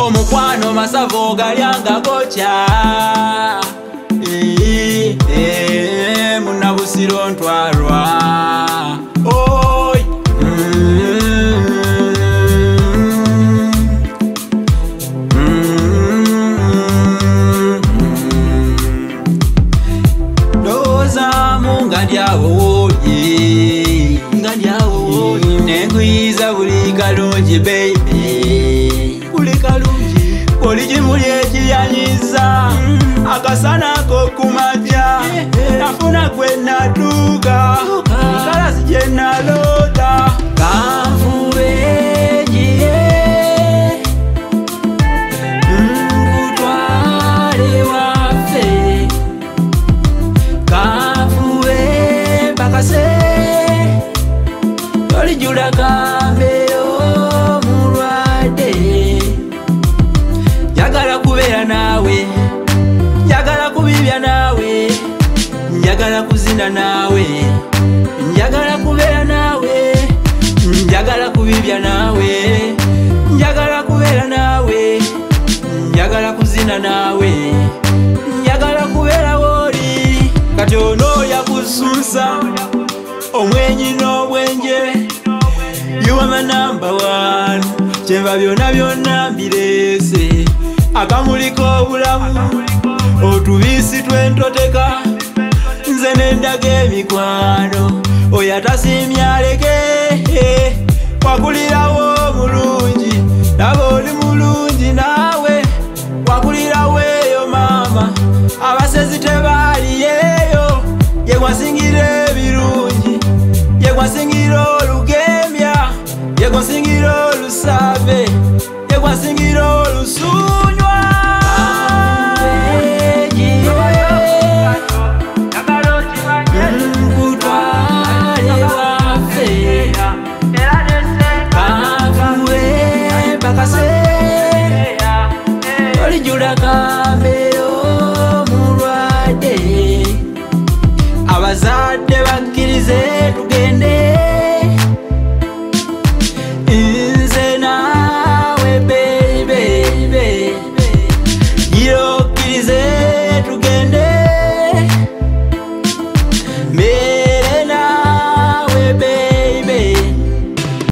omukwano masavo galyanga gocha munabusiro ntwarwa oy doza mungadyawo nengwiza buli kalungi baby buli kalungi olijimuli ekiyanyiza akasana kokumaja nafuna kwenatuka kalasi jenalota kanfubejiye nkutwale wafe kanfube bakase tolijula kambeyo mulwadde njagala kubeera naawe njagala kubibya naawe njagala kuzina naawe njagala kubeera naawe njagala kubibya naawe njagala kubeera naawe njagala kuzina naawe njagala kubeera wooli kati ono yakusuusa omwenyi n'obwenje you are my number one kyenva byonna byonna mbirese akamuliko obulamu otubisi twentoteka nze nendaga emikwano oyo atasimya aleke wakulirawo omulu